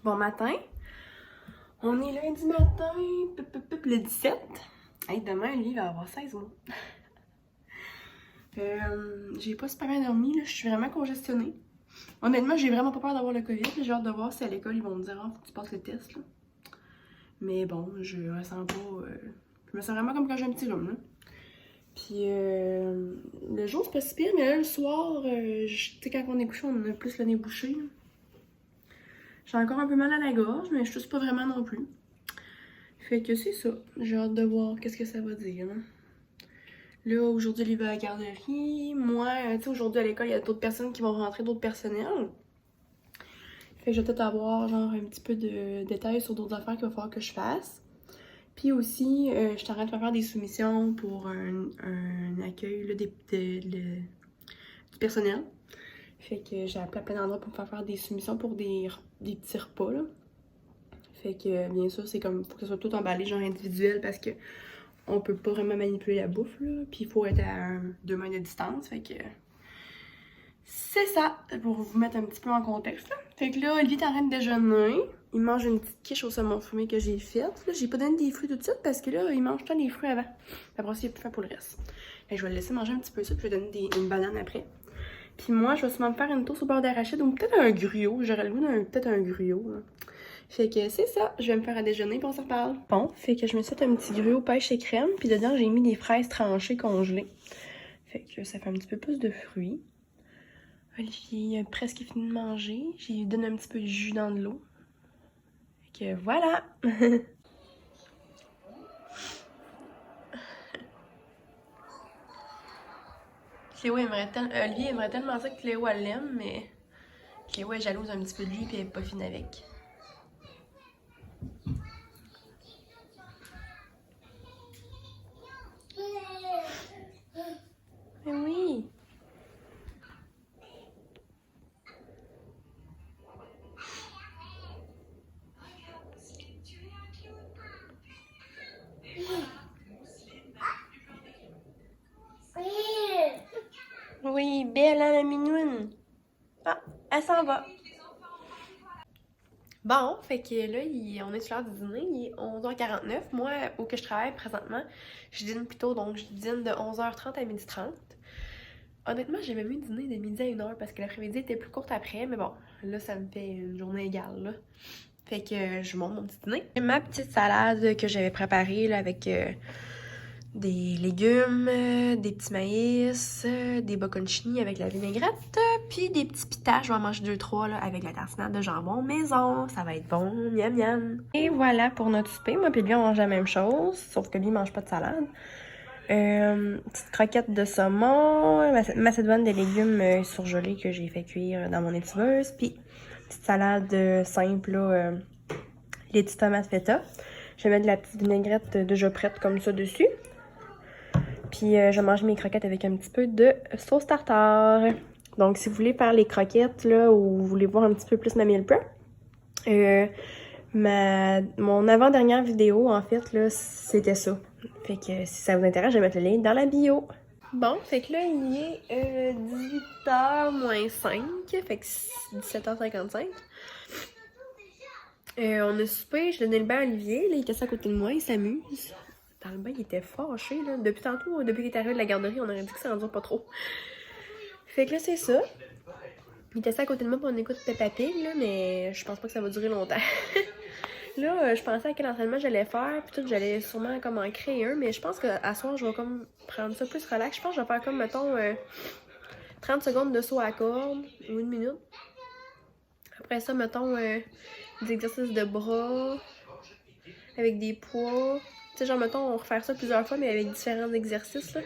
Bon matin. On est lundi matin, le 17. Hey, demain, lui, il va avoir 16 mois. J'ai pas super bien dormi, là. Je suis vraiment congestionnée. Honnêtement, j'ai vraiment pas peur d'avoir le COVID. J'ai hâte de voir si à l'école, ils vont me dire « Ah, faut que tu passes le test, là. » Mais bon, je ressens pas... Je me sens vraiment comme quand j'ai un petit rhume, là. Puis le jour, c'est pas si pire, mais là, le soir, tu sais, quand on est couché, on a plus le nez bouché, là. J'ai encore un peu mal à la gorge, mais je tousse pas vraiment non plus. Fait que c'est ça. J'ai hâte de voir qu'est-ce que ça va dire. Là, aujourd'hui, il va à la garderie. Moi, tu sais, aujourd'hui à l'école, il y a d'autres personnes qui vont rentrer, d'autres personnels. Fait que je vais peut-être avoir genre un petit peu de détails sur d'autres affaires qu'il va falloir que je fasse. Puis aussi, je suis en train de faire des soumissions pour un accueil là, du personnel. Fait que j'ai appelé à plein d'endroits pour me faire des soumissions pour des petits repas, là. Fait que, bien sûr, c'est comme, faut que ce soit tout emballé, genre individuel, parce que on peut pas vraiment manipuler la bouffe, là. Puis il faut être à 2 mètres de distance, fait que... C'est ça, pour vous mettre un petit peu en contexte, là. Fait que là, Olivier est en train de déjeuner. Il mange une petite quiche au saumon fumé que j'ai faite. Là, j'ai pas donné des fruits tout de suite, parce que là, il mange tout les fruits avant. Après ça, il a plus faim pour le reste. Fait que je vais le laisser manger un petit peu ça, puis je vais donner une banane après. Puis moi, je vais sûrement me faire une toast au beurre d'arachide ou peut-être un gruau. J'aurais le goût d'un peut-être un gruau, là. Fait que c'est ça, je vais me faire à déjeuner puis on s'en reparle. Bon, fait que je me suis fait un petit gruau pêche et crème, puis dedans j'ai mis des fraises tranchées congelées. Fait que ça fait un petit peu plus de fruits. Olivier a presque fini de manger, j'ai donné un petit peu de jus dans de l'eau. Fait que voilà! Cléo aimerait Olivier aimerait tellement ça que Cléo elle l'aime, mais Cléo est jalouse un petit peu de lui puis elle est pas fine avec. Mais oui! Oui, belle hein, la minoune! Ah, elle s'en va! Bon, fait que là, on est sur l'heure du dîner, il est 11h49. Moi, où que je travaille présentement, je dîne plus tôt, donc je dîne de 11h30 à 12h30. Honnêtement, j'ai même eu dîner de midi à 1h parce que l'après-midi était plus courte après, mais bon, là, ça me fait une journée égale, là. Fait que je monte mon petit dîner. J'ai ma petite salade que j'avais préparée, là, avec des légumes, des petits maïs, des bocconcini avec la vinaigrette, puis des petits pitages, je vais en manger 2-3 là, avec la tartinade de jambon maison. Ça va être bon, miam miam. Et voilà pour notre souper. Moi puis lui, on mange la même chose, sauf que lui, il mange pas de salade. Petite croquette de saumon, macédoine de légumes surgelés que j'ai fait cuire dans mon étiveuse, puis petite salade simple, là, les petites tomates feta. Je vais mettre de la petite vinaigrette déjà prête comme ça dessus. Puis je mange mes croquettes avec un petit peu de sauce tartare. Donc si vous voulez faire les croquettes là, ou vous voulez voir un petit peu plus ma meal prep, mon avant-dernière vidéo en fait là, c'était ça. Fait que si ça vous intéresse, je vais mettre le lien dans la bio. Bon, fait que là il est 18h moins 5, fait que 17h55. On a soupé, je donnais le bain à Olivier, là il était assis à côté de moi, il s'amuse. Dans le bain, il était fâché, là. Depuis tantôt, depuis qu'il est arrivé de la garderie, on aurait dit que ça en dure pas trop. Fait que là, c'est ça. Il était assis à côté de moi pour une écoute Peppa Pig, là, mais je pense pas que ça va durer longtemps. Là, je pensais à quel entraînement j'allais faire, puis tout, j'allais sûrement comme en créer un, mais je pense qu'à soir, je vais comme prendre ça plus relax. Je pense que je vais faire comme, mettons, 30 secondes de saut à corde, ou 1 minute. Après ça, mettons, des exercices de bras, avec des poids. Tu sais, genre, mettons, on va refaire ça plusieurs fois, mais avec différents exercices, là.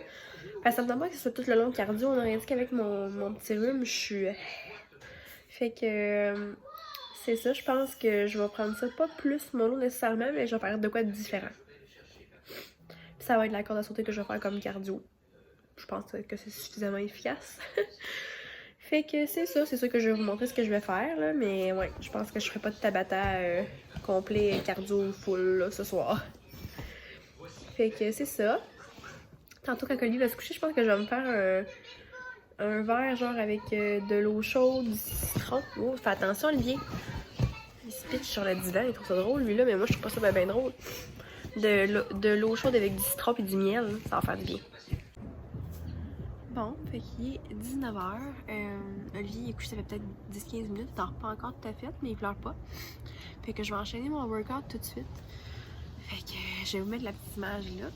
Parce que ça me demande pas que ce soit tout le long de cardio. On aurait dit qu'avec mon petit rhume, je suis... Fait que... c'est ça, je pense que je vais prendre ça pas plus mollo nécessairement, mais je vais faire de quoi de différent. Puis ça va être la corde à sauter que je vais faire comme cardio. Je pense que c'est suffisamment efficace. Fait que c'est ça que je vais vous montrer ce que je vais faire, là. Mais ouais, je pense que je ferai pas de tabata complet cardio full, là, ce soir. Fait que c'est ça. Tantôt, quand Olivier va se coucher, je pense que je vais me faire un verre, genre, avec de l'eau chaude, du citron. Oh, fais attention, Olivier. Il se pitch sur le divan, il trouve ça drôle lui là, mais moi je trouve pas ça bien drôle. De l'eau chaude avec du citron et du miel, ça va faire du bien. Bon, fait qu'il est 19h. Olivier il est couché, ça fait peut-être 10-15 minutes. Il dort pas encore tout à fait, mais il pleure pas. Fait que je vais enchaîner mon workout tout de suite. Fait que je vais vous mettre la petite image là.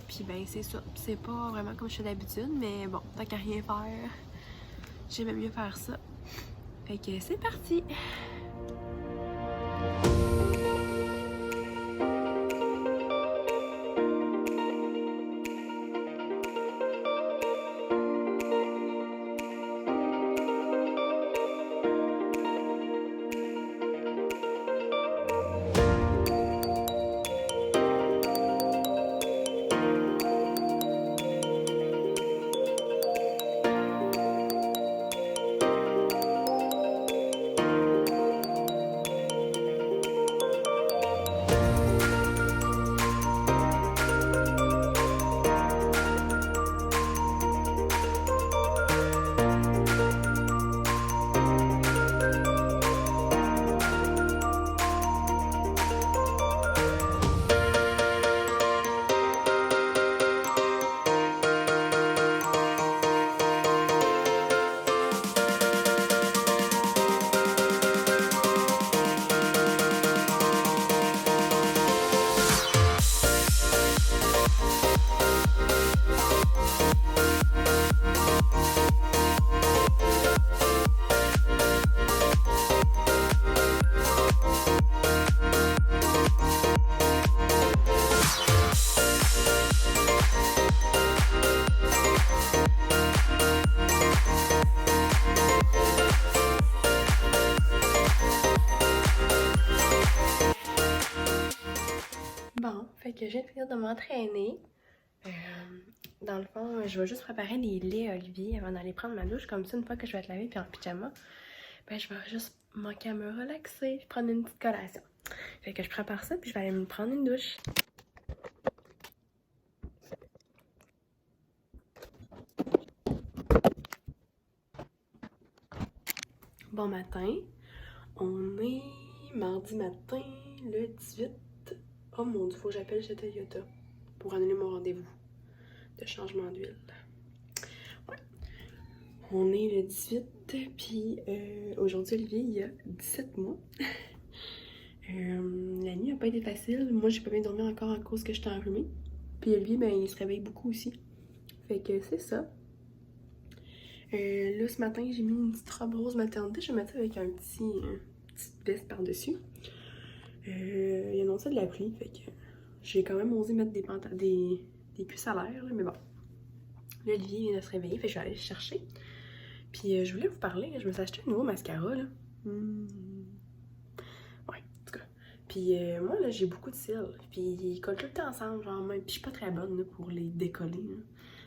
Puis ben c'est ça. C'est pas vraiment comme je fais d'habitude, mais bon, tant qu'à rien faire, j'aimais mieux faire ça. Fait que c'est parti! Bon, fait que je viens de finir de m'entraîner. Dans le fond, je vais juste préparer les laits à Olivier avant d'aller prendre ma douche. Comme ça, une fois que je vais être lavée puis en pyjama, ben je vais juste manquer à me relaxer puis prendre une petite collation. Fait que je prépare ça puis je vais aller me prendre une douche. Bon matin, on est mardi matin, le 18. Oh mon dieu, faut que j'appelle chez Toyota pour annuler mon rendez-vous de changement d'huile. Ouais. On est le 18, puis aujourd'hui, Olivier, il y a 17 mois. La nuit n'a pas été facile. Moi, j'ai pas bien dormi encore à cause que j'étais enrhumée. Puis Olivier, ben, il se réveille beaucoup aussi. Fait que c'est ça. Là, ce matin, j'ai mis une petite robe rose maternité. Je vais mettre ça avec une petite veste par-dessus. Il annonçait de la pluie, fait que j'ai quand même osé mettre des cuisses à l'air, mais bon. Là, Olivier vient de se réveiller, fait que je vais aller le chercher. Puis je voulais vous parler, je me suis acheté un nouveau mascara, là. Ouais, en tout cas. Puis moi, là, j'ai beaucoup de cils, puis ils collent tout le temps ensemble, genre même. Puis je suis pas très bonne, là, pour les décoller, là.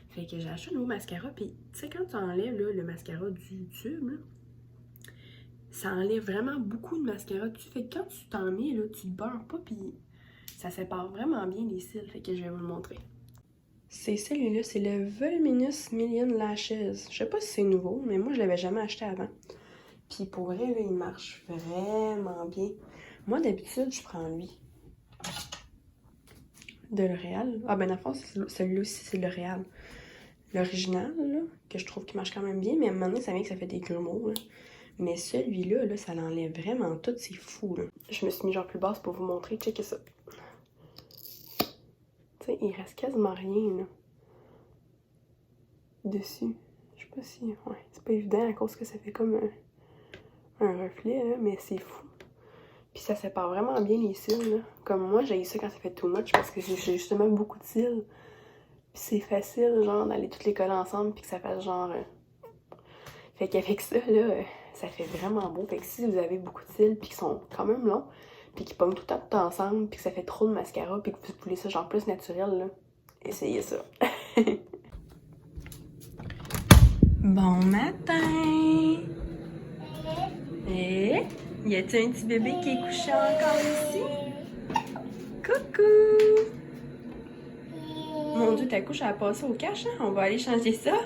Fait que j'ai acheté un nouveau mascara, puis tu sais, quand tu enlèves, là, le mascara du tube, là, ça enlève vraiment beaucoup de mascara dessus. Fait que quand tu t'en mets, là, tu te beurres pas, puis ça sépare vraiment bien les cils. Fait que je vais vous le montrer. C'est celui-là, c'est le Voluminous Million Lashes. Je sais pas si c'est nouveau, mais moi, je l'avais jamais acheté avant. Puis pour vrai, là, il marche vraiment bien. Moi, d'habitude, je prends lui. De L'Oréal. Ah ben, dans le fond, celui-là aussi, c'est L'Oréal. L'original, là, que je trouve qui marche quand même bien, mais à un moment donné, ça vient que ça fait des grumeaux, là. Mais celui-là, là, ça l'enlève vraiment tout, c'est fou, là. Je me suis mis genre plus basse pour vous montrer, checkez ça. Tu sais, il reste quasiment rien, là. Dessus. Je sais pas si... Ouais, c'est pas évident à cause que ça fait comme un reflet, là, mais c'est fou. Puis ça sépare vraiment bien les cils, là. Comme moi, j'ai eu ça quand ça fait too much parce que j'ai justement beaucoup de cils. Puis c'est facile, genre, d'aller toutes les coller ensemble puis que ça fasse genre... Fait qu'avec ça, là, ça fait vraiment beau. Fait que si vous avez beaucoup de cils puis qui sont quand même longs, puis qui pognent tout le temps ensemble, puis que ça fait trop de mascara, puis que vous voulez ça genre plus naturel, là, essayez ça. Bon matin! Eh? Y a-t-il un petit bébé qui est couché encore ici? Coucou! Mon Dieu, ta couche, elle a passé au cash, hein? On va aller changer ça.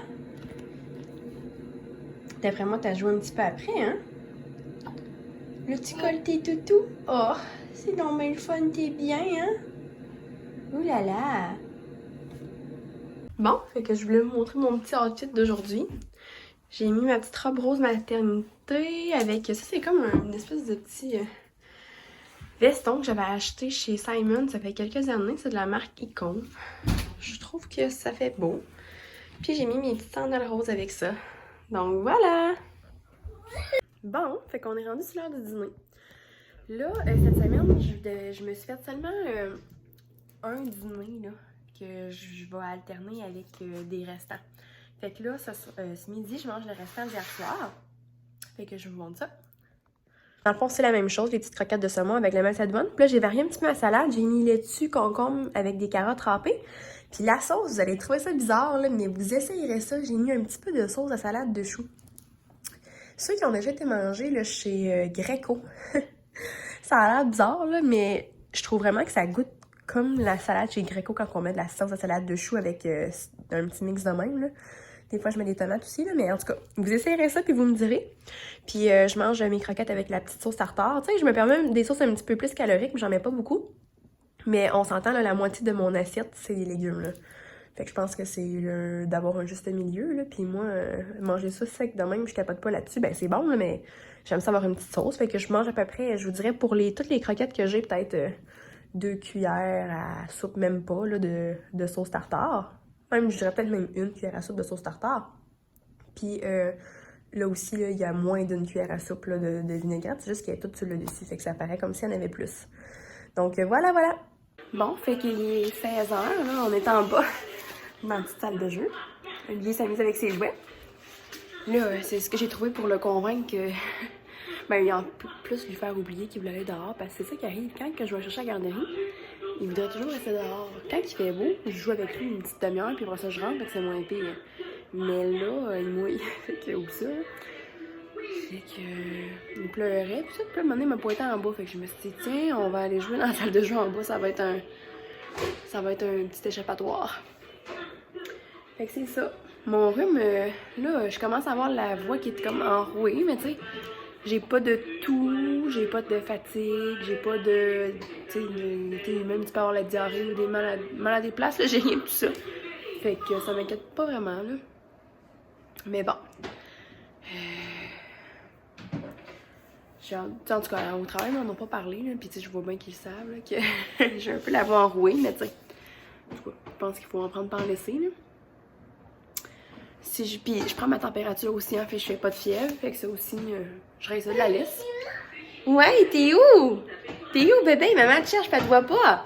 D'après moi, t'as joué un petit peu après, hein? Là, tu colles tes toutous. Oh, c'est donc bien le fun, t'es bien, hein? Ouh là là! Bon, fait que je voulais vous montrer mon petit outfit d'aujourd'hui. J'ai mis ma petite robe rose maternité avec... Ça, c'est comme une espèce de petit veston que j'avais acheté chez Simon. Ça fait quelques années. C'est de la marque Icon. Je trouve que ça fait beau. Puis j'ai mis mes petites sandales roses avec ça. Donc voilà! Bon, fait qu'on est rendu sur l'heure de dîner. Là, cette semaine, je me suis fait seulement un dîner là, que je vais alterner avec des restants. Fait que là, ce midi, je mange le restant d'hier soir. Fait que je vous montre ça. Dans le fond, c'est la même chose, les petites croquettes de saumon avec la macédoine. Puis là, j'ai varié un petit peu ma salade. J'ai mis laitue, concombre avec des carottes râpées. Puis la sauce, vous allez trouver ça bizarre, là, mais vous essayerez ça. J'ai mis un petit peu de sauce à salade de choux. Ceux qui ont déjà été mangés là, chez Greco, ça a l'air bizarre, là, mais je trouve vraiment que ça goûte comme la salade chez Greco quand on met de la sauce à salade de choux avec un petit mix de même, là. Des fois, je mets des tomates aussi, là, mais en tout cas, vous essayerez ça puis vous me direz. Puis je mange mes croquettes avec la petite sauce tartare. Tu sais, je me permets des sauces un petit peu plus caloriques, mais j'en mets pas beaucoup. Mais on s'entend, là, la moitié de mon assiette, c'est des légumes, là. Fait que je pense que c'est d'avoir un juste milieu, là. Puis moi, manger ça sec de même, je capote pas là-dessus, ben c'est bon, là, mais j'aime ça avoir une petite sauce. Fait que je mange à peu près, je vous dirais, pour toutes les croquettes que j'ai, peut-être 2 cuillères à soupe, même pas, là, de sauce tartare. Même, je dirais peut-être même 1 cuillère à soupe de sauce tartare. Puis là aussi, il y a moins d'1 cuillère à soupe là, de vinaigrette. C'est juste qu'il y a tout sur le dessus. Fait que ça paraît comme s'il y en avait plus. Donc voilà, voilà. Bon, fait qu'il est 16h. Là, on est en bas dans la petite salle de jeu. Olivier s'amuse avec ses jouets. Là, c'est ce que j'ai trouvé pour le convaincre que... ben, il en peut plus lui faire oublier qu'il voulait aller dehors. Parce que c'est ça qui arrive. Quand je vais chercher à la garderie, il voudrait toujours rester dehors. Quand il fait beau, je joue avec lui une petite demi-heure, puis après ça, je rentre, fait que c'est moins pire. Mais là, il mouille. Fait que, oublie ça. Fait que, il pleurait, puis ça, puis à un moment donné, il m'a pointé en bas. Fait que je me suis dit, tiens, on va aller jouer dans la salle de jeu en bas, ça va être un petit échappatoire. Fait que c'est ça. Mon rhume, là, je commence à avoir la voix qui est comme enrouée, mais tu sais, j'ai pas de toux, j'ai pas de fatigue, j'ai pas de... Tu sais, même tu peux avoir la diarrhée ou des mal à des places, là, j'ai rien de tout ça. Fait que ça m'inquiète pas vraiment, là. Mais bon. En tout cas, au travail, on n'a pas parlé, là, pis tu sais, je vois bien qu'ils savent, là, que j'ai un peu la voix enrouée, mais tu sais, en tout cas, je pense qu'il faut en prendre par laisser, là. Puis je prends ma température aussi, hein, fait que je fais pas de fièvre, fait que ça aussi, je reste ça de la liste. Ouais, t'es où? T'es où, bébé? Maman te cherche, elle te voit pas.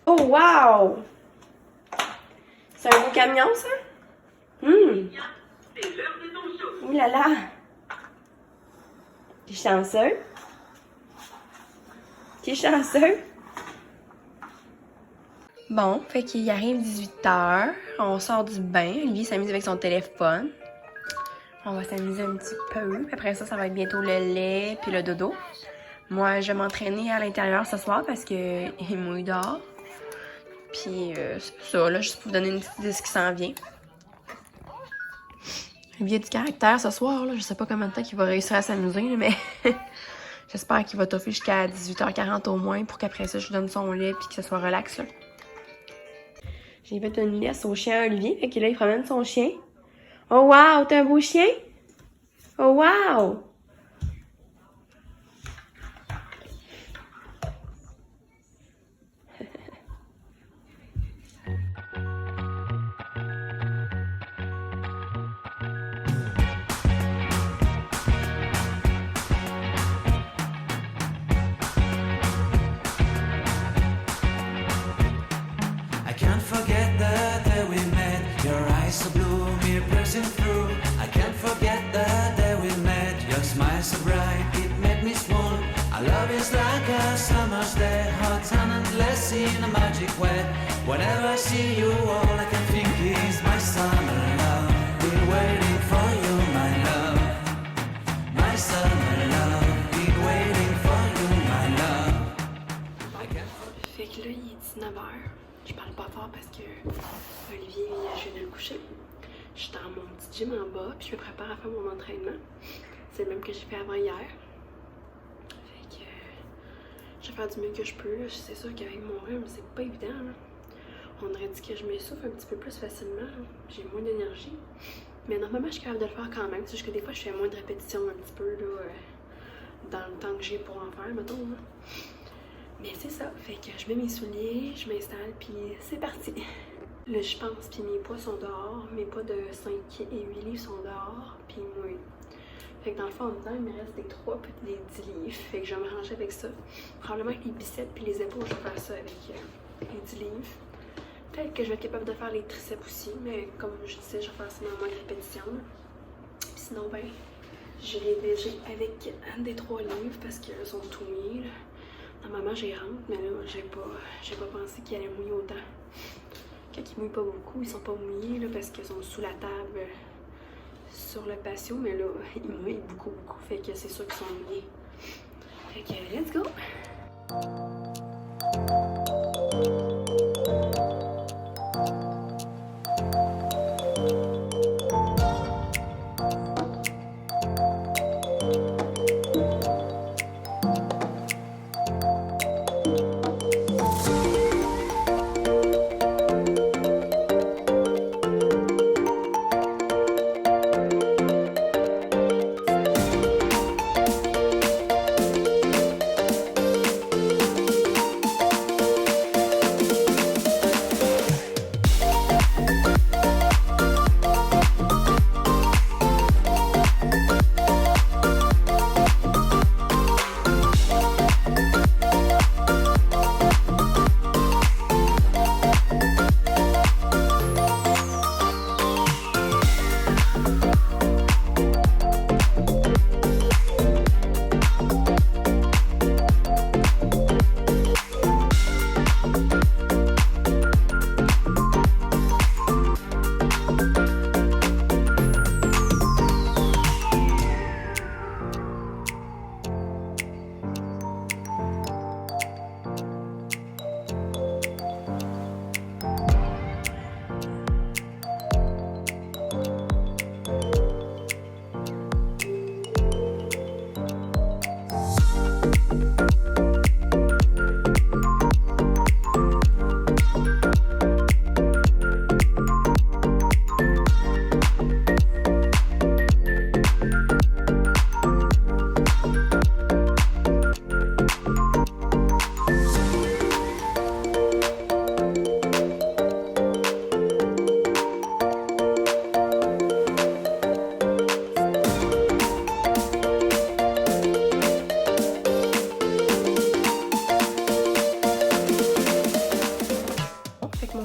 Oh, wow! C'est un beau camion, ça? Ouh là là! T'es chanceux? T'es chanceux? Bon, fait qu'il arrive 18h, on sort du bain, lui s'amuse avec son téléphone. On va s'amuser un petit peu, après ça, ça va être bientôt le lait puis le dodo. Moi, je vais m'entraîner à l'intérieur ce soir parce que il mouille dehors. Puis c'est ça, là, juste pour vous donner une petite idée de ce qui s'en vient. Il y a du caractère ce soir, là, je sais pas combien de temps il va réussir à s'amuser, mais j'espère qu'il va toffer jusqu'à 18h40 au moins pour qu'après ça, je lui donne son lait puis que ce soit relax, là. J'ai fait une laisse au chien Olivier, fait que là, il promène son chien. Oh wow, t'es un beau chien? Oh wow! So blue, me piercing through. I can't forget the day we met. Your smile so bright, it made me swoon. Our love is like a summer's day, hot and endless in a magic way. Whenever I see you, all I can think is my summer love. Been waiting for you, my love. My summer love. Been waiting for you, my love. Fait que là, il est 19h. Je parle pas fort parce que Je suis dans mon petit gym en bas, puis je me prépare à faire mon entraînement. C'est le même que j'ai fait avant hier. Fait que je vais faire du mieux que je peux. C'est sûr qu'avec mon rhume, c'est pas évident. Là. On aurait dit que je m'essouffle un petit peu plus facilement. J'ai moins d'énergie. Mais normalement, je suis capable de le faire quand même. C'est juste que des fois, je fais moins de répétitions un petit peu là, dans le temps que j'ai pour en faire, mettons. Là. Mais c'est ça. Fait que je mets mes souliers, je m'installe, puis c'est parti. Là, je pense, puis mes poids sont dehors. Mes poids de 5 et 8 livres sont dehors, puis moi. Fait que dans le fond, en dedans, il me reste des 3 puis des 10 livres. Fait que je vais me ranger avec ça. Probablement que les biceps puis les épaules, je vais faire ça avec les 10 livres. Peut-être que je vais être capable de faire les triceps aussi, mais comme je disais, je vais faire ça dans moins de répétitions. Puis sinon, ben, j'irai léger avec des 3 livres parce qu'elles sont tout mouillées. Normalement, j'y rentre, mais là, j'ai pas pensé qu'ils allaient mouiller autant. Quand ils mouillent pas beaucoup, ils sont pas mouillés là, parce qu'ils sont sous la table sur le patio, mais là, ils mouillent beaucoup. Fait que c'est sûr qu'ils sont mouillés. Fait que, let's go!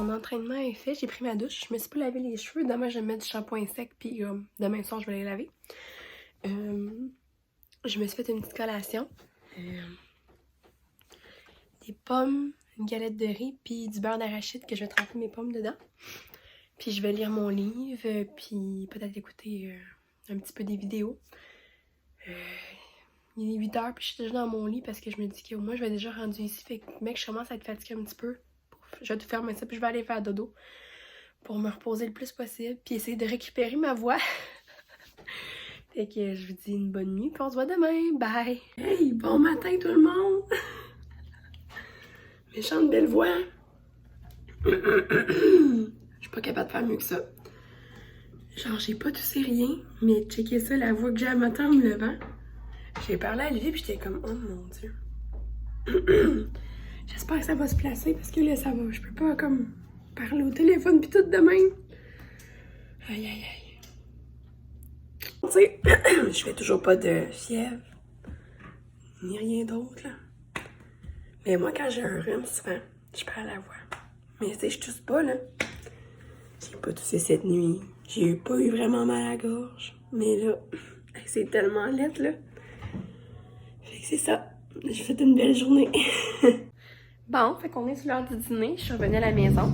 L'entraînement est fait, j'ai pris ma douche, je me suis pas lavé les cheveux, demain je vais mettre du shampoing sec, puis demain soir je vais les laver. Je me suis fait une petite collation. Des pommes, une galette de riz, puis du beurre d'arachide que je vais tremper mes pommes dedans. Puis je vais lire mon livre, puis peut-être écouter un petit peu des vidéos. Il est 8h, puis je suis déjà dans mon lit parce que je me dis qu'au moins je vais déjà rendu ici. Fait que mec, je commence à être fatiguée un petit peu. Je vais tout fermer ça, puis je vais aller faire dodo pour me reposer le plus possible, puis essayer de récupérer ma voix. Fait que je vous dis une bonne nuit, puis on se voit demain. Bye! Hey, bon matin tout le monde! Méchante belle voix! Je suis pas capable de faire mieux que ça. Genre, j'ai pas toussé rien, mais checkez ça, la voix que j'ai à matin en me levant. J'ai parlé à lui, puis j'étais comme, oh mon Dieu! J'espère que ça va se placer parce que là, ça va. Je peux pas comme parler au téléphone pis tout de même. Aïe, aïe, aïe. Tu sais, je fais toujours pas de fièvre. Ni rien d'autre, là. Mais moi, quand j'ai un rhume, souvent, je perds la voix. Mais tu sais, je tousse pas, là. J'ai pas toussé cette nuit. J'ai pas eu vraiment mal à la gorge. Mais là, c'est tellement laid, là. Fait que c'est ça. Je vous souhaite une belle journée. Bon, fait qu'on est sur l'heure du dîner, je suis revenue à la maison.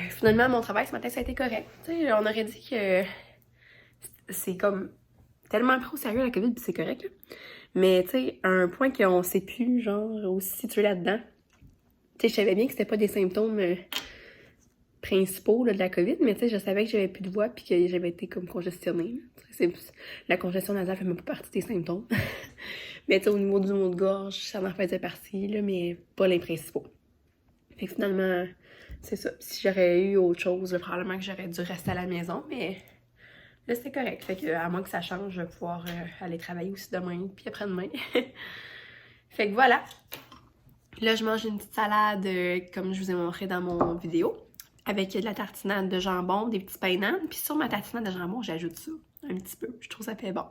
Finalement, mon travail ce matin, ça a été correct. Tu sais, on aurait dit que c'est comme tellement pris au sérieux la COVID, puis c'est correct, là. Mais tu sais, à un point qu'on sait plus, genre, où se situer là-dedans. Tu sais, je savais bien que c'était pas des symptômes principaux là, de la COVID, mais tu sais, je savais que j'avais plus de voix puis que j'avais été comme congestionnée. La congestion nasale fait même pas partie des symptômes. Mais tu sais, au niveau du mot de gorge, ça en faisait partie, là, mais pas les principaux. Fait que finalement, c'est ça. Si j'aurais eu autre chose, là, probablement que j'aurais dû rester à la maison, mais là, c'était correct. Fait que, à moins que ça change, je vais pouvoir aller travailler aussi demain puis après-demain. Fait que voilà. Là, je mange une petite salade, comme je vous ai montré dans mon vidéo, avec de la tartinade de jambon, des petits pains d'âne. Puis sur ma tartinade de jambon, j'ajoute ça un petit peu. Je trouve ça fait bon.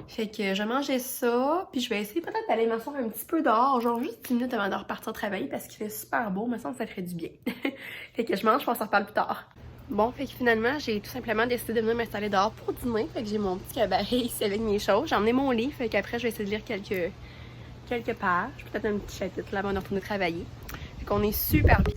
Fait que je vais manger ça, puis je vais essayer peut-être d'aller m'asseoir un petit peu dehors, genre juste 10 minutes avant de repartir travailler parce qu'il fait super beau, me semble que ça ferait du bien. Fait que je mange, je pense qu'on s'en reparle plus tard. Bon, fait que finalement, j'ai tout simplement décidé de venir m'installer dehors pour dîner. Fait que j'ai mon petit cabaret ici avec mes choses. J'ai emmené mon livre, fait qu'après, je vais essayer de lire quelques pages, peut-être un petit chapitre là avant de retourner travailler. Fait qu'on est super bien.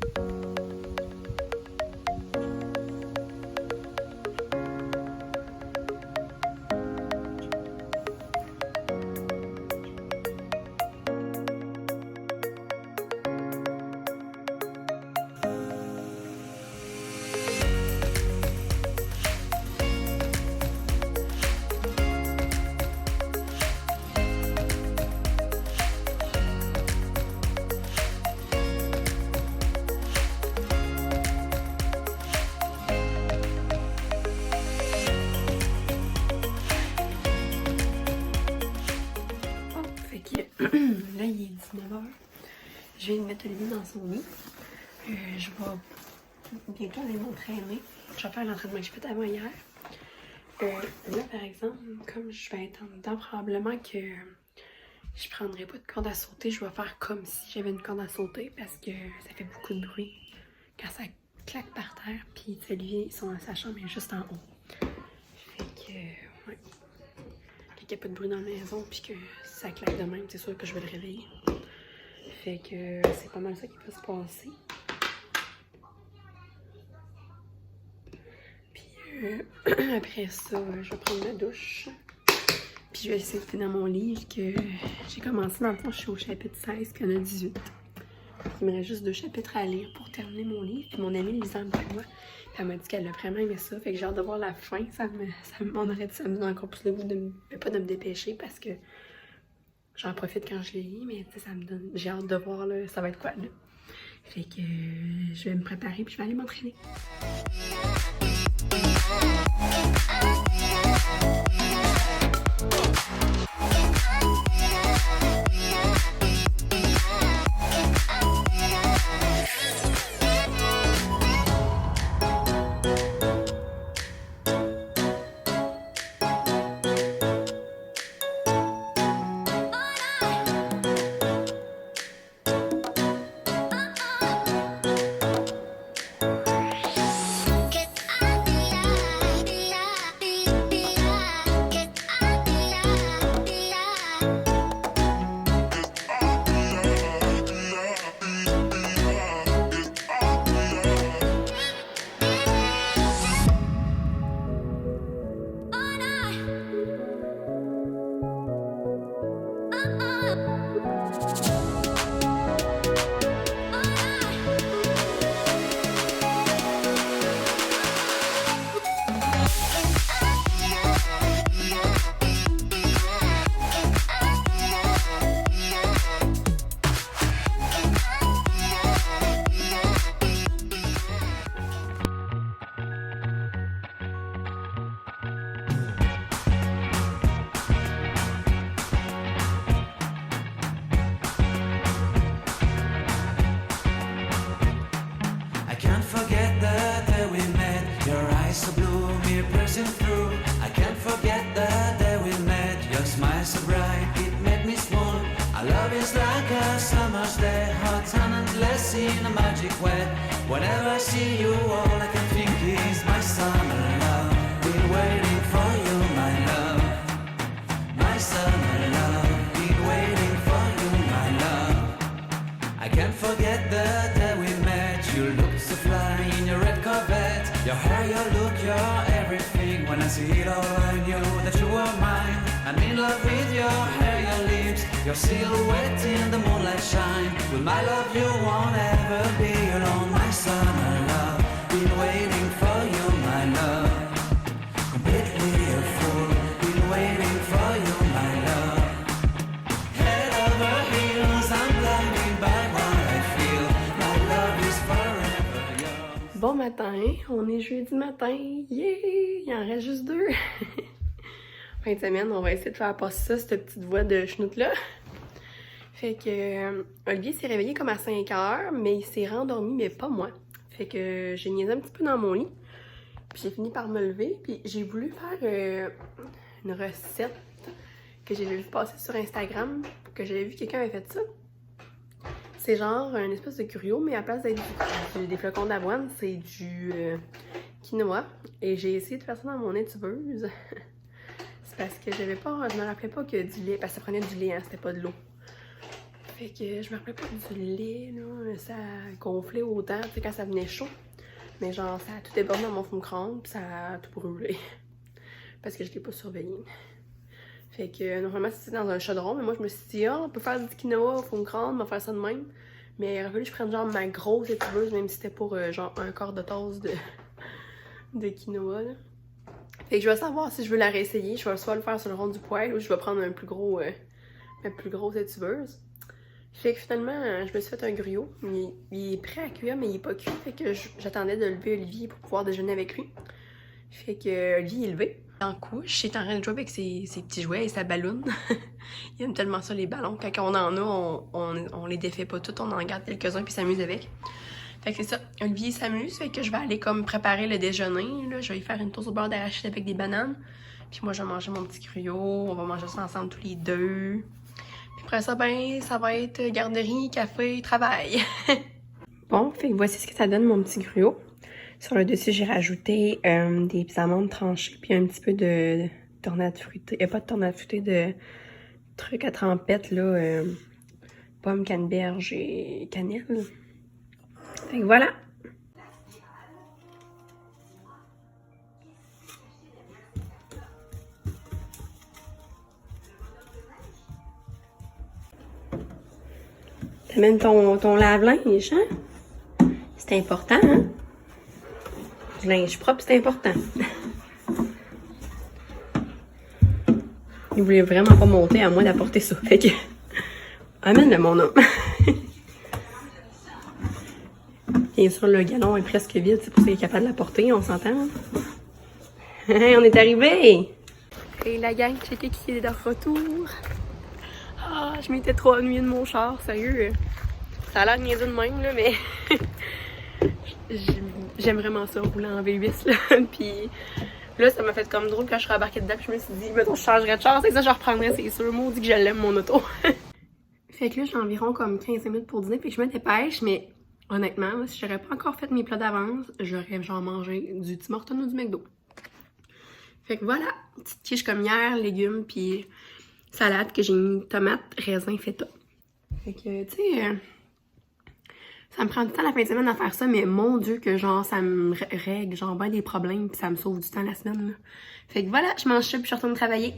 Là, il est 19h. Je viens de mettre Olivier dans son lit. Je vais bientôt aller m'entraîner. Je vais faire l'entraînement que j'ai fait avant hier. Là, par exemple, comme je vais être en dedans, probablement que je prendrai pas de corde à sauter. Je vais faire comme si j'avais une corde à sauter parce que ça fait beaucoup de bruit quand ça claque par terre. Puis Olivier, sa chambre est juste en haut. Fait que, ouais. Qu'il n'y a pas de bruit dans la maison puis que ça claque de même, c'est sûr que je vais le réveiller. Fait que c'est pas mal ça qui va se passer. Puis après ça, je vais prendre ma douche. Puis je vais essayer de finir mon livre que j'ai commencé. Dans le fond, je suis au chapitre 16 puis il y en a 18. Il me reste juste 2 chapitres à lire pour terminer mon livre. Puis mon amie Lisanne pour moi, elle m'a dit qu'elle a vraiment aimé ça. Fait que j'ai hâte de voir la fin. Ça me donne encore plus le goût pas de me dépêcher parce que j'en profite quand je les lis. Mais ça me donne. J'ai hâte de voir là, ça va être quoi là. Fait que je vais me préparer puis je vais aller m'entraîner. In a magic way. Whenever I see you, all I can think is my summer love. Been waiting for you, my love. My summer love. Been waiting for you, my love. I can't forget the day we met. You looked so fly in your red Corvette. Your hair, your look, your everything. When I see it all, I knew that you were mine. I'm in love with your hair, your lips, your silhouette in the moonlight shine. With my love you won't ever be alone. My summer love, waiting for you, my love. Completely a fool, been waiting for you, my love. Head over heels, I'm blinded by what I feel. My love is forever yours. Bon matin, on est jeudi matin, yeah! Il en reste juste 2. Fin de semaine, on va essayer de faire passer ça, cette petite voix de chenoute-là. Fait que Olivier s'est réveillé comme à 5 heures, mais il s'est rendormi, mais pas moi. Fait que j'ai niaisé un petit peu dans mon lit. Puis j'ai fini par me lever, puis j'ai voulu faire une recette que j'ai vu passer sur Instagram, que j'avais vu quelqu'un avait fait ça. C'est genre une espèce de curio, mais à la place d'être des flocons d'avoine, c'est du quinoa. Et j'ai essayé de faire ça dans mon étuveuse. C'est parce que je me rappelais pas que du lait, parce que ça prenait du lait, hein, c'était pas de l'eau. Fait que je me rappelais pas du lait, là, ça gonflait autant, tu sais, quand ça venait chaud. Mais genre, ça a tout débordé dans mon fond de crâne, puis ça a tout brûlé. Parce que je l'ai pas surveillé. Fait que normalement, c'était dans un chaudron, mais moi, je me suis dit, on peut faire du quinoa au fond de crâne, on va faire ça de même. Mais il aurait fallu que je prenne genre ma grosse étuveuse, même si c'était pour genre un quart de tasse de quinoa, là. Fait que je vais savoir si je veux la réessayer. Je vais soit le faire sur le rond du poêle ou je vais prendre ma plus grosse étuveuse. Fait que finalement, je me suis fait un gruau. Il est prêt à cuire, mais il est pas cuit. Fait que j'attendais de lever Olivier pour pouvoir déjeuner avec lui. Fait que Olivier est levé. En couche, il est en train de jouer avec ses petits jouets et sa balloune. Il aime tellement ça, les ballons. Quand on en a, on les défait pas tous. On en garde quelques-uns puis s'amuse avec. Fait que c'est ça. Olivier s'amuse. Fait que je vais aller comme préparer le déjeuner. Là. Je vais lui faire une toast au beurre d'arachide avec des bananes. Puis moi, je vais manger mon petit gruau. On va manger ça ensemble tous les deux. Après ça, ben, ça va être garderie, café, travail. Bon, fait que voici ce que ça donne, mon petit gruau. Sur le dessus, j'ai rajouté des amandes tranchées, puis un petit peu de tornade fruitée. Pas de tornade fruitée, de trucs à trempette, là. Pommes, canneberge et cannelle. Fait que voilà. T'amènes ton lave-linge, hein? C'est important, hein? Le linge propre, c'est important. Il voulait vraiment pas monter à moi d'apporter ça. Fait que... Amène-le, mon homme. Bien sûr, le galon est presque vide. C'est pour ça qu'il est capable de l'apporter, on s'entend. Hein, on est arrivé! Et la gang, checker qui est de retour. Ah, je m'étais trop ennuyée de mon char, sérieux. Ça a l'air niaiseux de même, là, mais j'aime vraiment ça, rouler en V8, là. Puis là, ça m'a fait comme drôle quand je suis rembarquée dedans, puis je me suis dit, mettons, je changerais de char, c'est que ça, je reprendrais, c'est sûr. Maudit que je l'aime, mon auto. Fait que là, j'ai environ comme 15 minutes pour dîner, puis je me dépêche, mais honnêtement, là, si j'aurais pas encore fait mes plats d'avance, j'aurais genre mangé du Tim Hortons ou du McDo. Fait que voilà, petite quiche comme hier, légumes, puis salade que j'ai mis tomates, raisins, feta. Fait que, tu sais, ça me prend du temps la fin de semaine à faire ça, mais mon Dieu que genre, ça me règle genre ben des problèmes, puis ça me sauve du temps la semaine, là. Fait que voilà, je mange ça, puis je retourne travailler.